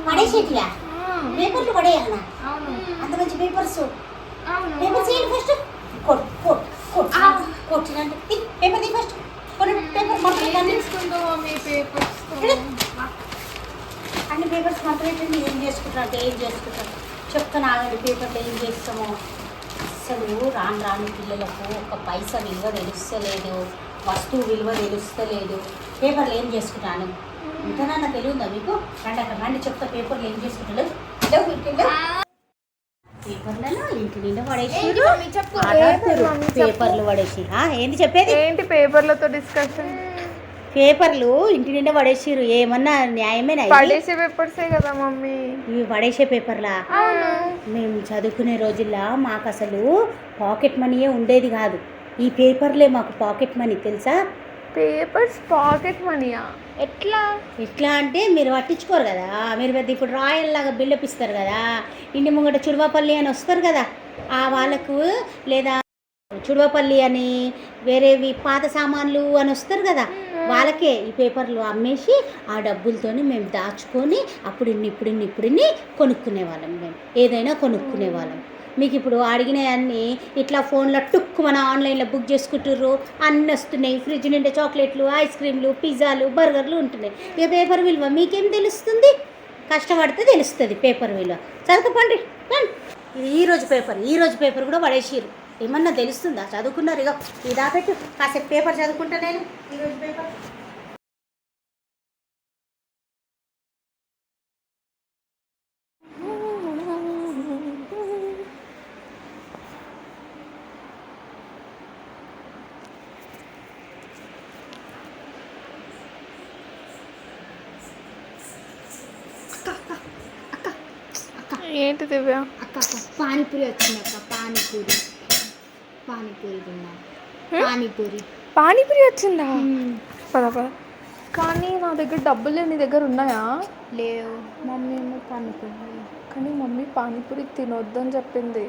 పడేసేటియా పేపర్లు పడేయాలన్నా అంత మంచి పేపర్స్ పేపర్స్ ఏంటి ఫస్ట్ కొట్టినంటే పేపర్ తీ ఫస్ట్ అన్ని పేపర్స్ మొత్తం పెట్టండి. ఏం చేసుకుంటారంటే ఏం చేసుకుంటారు చెప్తాను ఆగండి. పేపర్లు ఏం చేస్తామో అసలు రాను రాను పిల్లలకు ఒక పైసా విలువ తెలుస్తలేదు, వస్తువు విలువ తెలుస్తలేదు. పేపర్లు ఏం చేసుకుంటాను ఇంతనన్నా తెలియదా మీకు? రండి అక్కడ రండి చెప్తా. పేపర్లు ఏం చేసుకుంటాడు పేపర్లలో ఇంటి నిండా పడేసి పేపర్లు పడేసి ఏంటి చెప్పేది? ఏంటి పేపర్లతో డిస్కషన్? పేపర్లు ఇంటి నిండా పడేసిరు. ఏమన్నా న్యాయమేనా? పడేసే పేపర్సే కదా మమ్మీ. ఇవి పడేసే పేపర్లా? మేము చదువుకునే రోజుల్లో మాకు అసలు పాకెట్ మనీయే ఉండేది కాదు. ఈ పేపర్లే మాకు పాకెట్ మనీ తెలుసా? పేపర్స్ పాకెట్ మనీయా? ఎట్లా అంటే మీరు పట్టించుకోరు కదా. మీరు పెద్ద ఇప్పుడు రాయల్ లాగా బిల్డప్ ఇస్తారు కదా. ఇంటి ముంగట చుడవపల్లి అని వస్తారు కదా, ఆ వాళ్ళకు లేదా చుడవపల్లి అని వేరేవి పాత సామాన్లు అని వస్తారు కదా, వాళ్ళకే ఈ పేపర్లు అమ్మేసి ఆ డబ్బులతోని మేము దాచుకొని అప్పుడు ఇన్ని కొనుక్కునేవాళ్ళం. మేము ఏదైనా కొనుక్కునేవాళ్ళం. మీకు ఇప్పుడు అడిగినవన్నీ ఇట్లా ఫోన్లో టుక్కు మన ఆన్లైన్లో బుక్ చేసుకుంటుర్రు, అన్నీ వస్తున్నాయి. ఫ్రిడ్జ్ నిండా చాక్లెట్లు, ఐస్ క్రీమ్లు, పిజ్జాలు, బర్గర్లు ఉంటున్నాయి. ఇక పేపర్ విలువ మీకేం తెలుస్తుంది? కష్టపడితే తెలుస్తుంది పేపర్ విలువ. చదువుకోండి. ఇది ఈరోజు పేపర్ కూడా పడేసిర్రు. ఏమన్నా తెలుస్తుందా? చదువుకున్నారు. ఇక ఇది దాపెట్టు, కాసేపు పేపర్ చదువుకుంటా నేను. ఈరోజు పేపర్ ఏంటి దివ్య? అక్క పానీపూరి వచ్చింది అక్క. పానీపూరి తిన్నా. పానీపూరి వచ్చిందా? పద. కానీ నా దగ్గర డబ్బులు నీ దగ్గర ఉన్నాయా? లేవు. మమ్మీ ఏమో పానీపూరి. కానీ మమ్మీ పానీపూరి తినొద్దని చెప్పింది.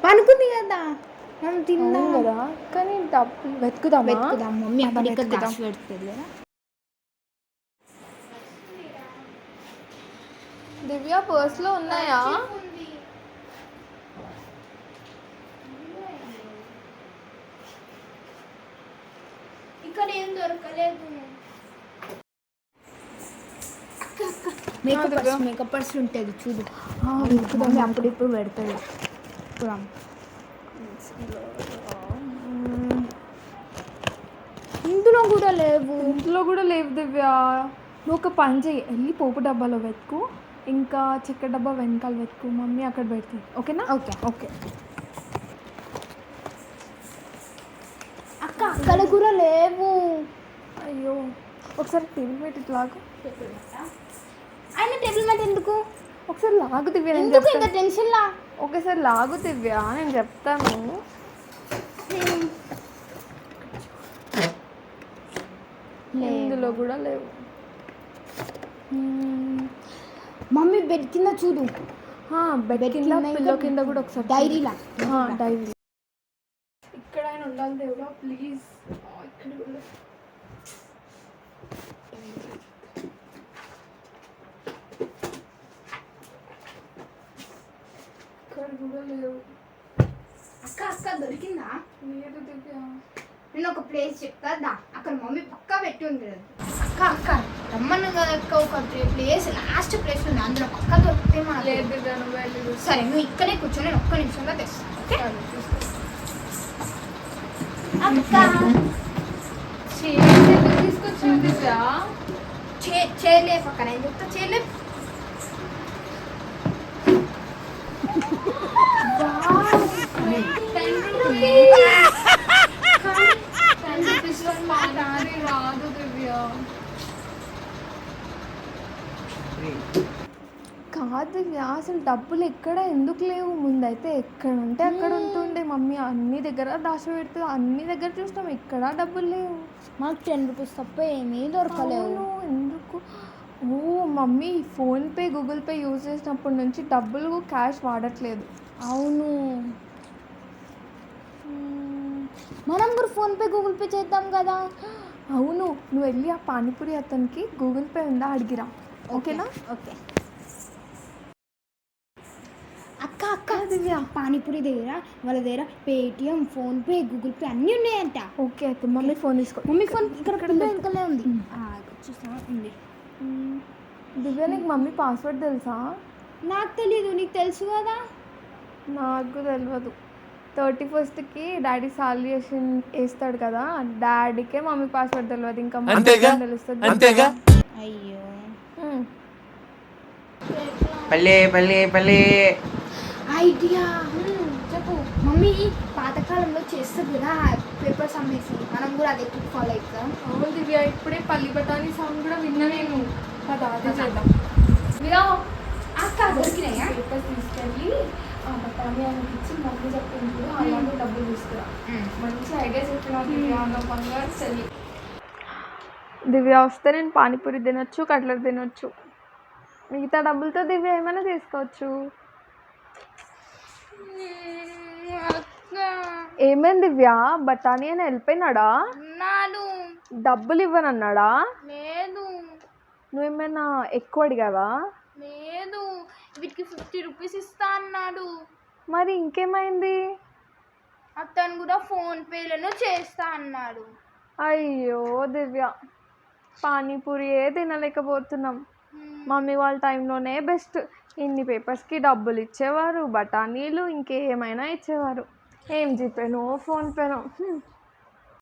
పనుకుంది కదా మనం తిన్నాం కదా. కానీ డబ్బులు వెతుకుదాం. మమ్మీ అక్కడ దాచి పెడుతుంది కదా. దివ్య పర్స్లో ఉన్నాయా? ఇక్కడ ఏం దొరకలేదు. మేకప్ పర్స్ ఉంటుంది చూడు. అప్పుడు పెడతాడు. ఇందులో కూడా లేవు దివ్య. నువ్వు ఒక పని చెయ్యి, వెళ్ళి పోపు డబ్బాలో వెతుకు, ఇంకా చెక్క డబ్బా వెనకాల వెతుకు. మమ్మీ అక్కడ పెడుతుంది. ఓకేనా? ఓకే. అక్కడ కూడా లేవు. అయ్యో, ఒకసారి టేబుల్ మ్యాట్ ఇట్లాగా. ఆయన టేబుల్ మ్యాట్ ఎందుకు? ఒకసారి లాగు దివ్య. టెన్షన్లా ఒకసారి లాగు దివ్య, నేను చెప్తాను. ఇందులో కూడా లేవు. మమ్మీ బెడ్ కింద చూడు. బెడ్ కింద, పిల్లో కింద కూడా ఒకసారి. డైరీ ఇక్కడ ఆయన ఉండాలి దేవుడా, ప్లీజ్. ఇక్కడ కూడా లేవు. అక్క దొరికిందా? లేదు దివ్య. నేను ఒక ప్లేస్ చెప్తా, అక్కడ మమ్మీ పక్కా పెట్టి ఉంది. అక్క రమ్మను కదా ఒక ప్లేస్, లాస్ట్ ప్లేస్ ఉంది, అందులో పక్కా దొరికితే మా. లేదు దివ్య, నువ్వు సరే నువ్వు ఇక్కడే కూర్చొని నేను ఒక్క నిమిషంలో తెస్తాను. తీసుకొచ్చాను దివ్య. చేయలే పక్కన ఏం చెప్తా, చేయలే. రాదు దివ్య. కాదు దివ్య, అసలు డబ్బులు ఎక్కడ ఎందుకు లేవు? ముందైతే ఎక్కడ ఉంటే అక్కడ ఉంటుండే. మమ్మీ అన్ని దగ్గర దాచి పెడుతుంది, అన్ని దగ్గర చూస్తాం, ఎక్కడ డబ్బులు లేవు. మాకు 10 రూపీస్ తప్ప ఏమీ దొరకలేవు. ఎందుకు? Mummy PhonePe, Google pay use చేసినప్పటి నుంచి డబ్బులు క్యాష్ వాడట్లేదు. అవును, మనం కూడా ఫోన్పే, గూగుల్ పే చేద్దాం కదా. అవును, నువ్వు వెళ్ళి ఆ పానీపూరి అతనికి గూగుల్ పే ఉందా అడిగిరా, ఓకేనా? ఓకే. అక్క అక్క దివ్య, పానీపూరి దగ్గర వాళ్ళ దగ్గర పేటిఎం, ఫోన్పే, గూగుల్ పే అన్నీ ఉన్నాయంట. ఓకే, అయితే మమ్మీ ఫోన్ తీసుకో. మమ్మీ ఫోన్ ఇక్కడ వెనకాలే ఉంది. చూసా ఉంది. దివ్య, నీకు మమ్మీ పాస్వర్డ్ తెలుసా? నాకు తెలీదు, నీకు తెలుసు కదా. నాకు తెలియదు. 31st డాడీ సాల్యుయేషన్ వేస్తాడు కదా, డాడీకే మమ్మీ పాస్వర్డ్ తెలియదు, ఇంకా అంతేగా తెలుస్తుంది. అంతేగా. అయ్యో, పల్లె పల్లె పల్లె ఐడియా చెప్పు. మమ్మీ పాతకాలంలో చేస్తారు కదా పేపర్స్ అమ్మేసి, మనం కూడా అది ఎక్కువ ఫాలో అవుతాం. అవును దివ్య, ఇప్పుడే పల్లి బఠానీ సాంగ్ కూడా విన్నా నేను. పద అదే చేద్దాం. దివ్య, అక్క దొరికినాయా? పేపర్స్ తీసుకెళ్ళి ఆ బఠానీ ఆయనకి ఇచ్చి మమ్మీ చెప్పింది కూడా అలాగే డబ్బులు తీసుకురా. మంచి ఐడియా చెప్పినా దివ్య, నా బంగారు చెల్లి. దివ్య వస్తే నేను పానీపూరి తినొచ్చు, కట్లెట్ తినొచ్చు, మిగతా డబ్బులతో దివ్య ఏమైనా తీసుకోవచ్చు. ఏమైంది దివ్య, బఠానీ అని వెళ్ళిపోయినాడా? నాడు డబ్బులు ఇవ్వనన్నాడా? లేదు నువ్వేమైనా ఎక్కువ అడిగావా? లేదు, వీటికి 50 రూపీస్ ఇస్తా అన్నాడు. మరి ఇంకేమైంది? అతను కూడా ఫోన్ పేలను చేస్తా అన్నాడు. అయ్యో దివ్య, పానీపూరియే తినలేకపోతున్నాం. మమ్మీ వాళ్ళ టైంలోనే బెస్ట్. ఇన్ని పేపర్స్కి డబ్బులు ఇచ్చేవారు, బఠానీలు ఇంకేమైనా ఇచ్చేవారు. ఏం జీపేనో ఫోన్పేనో.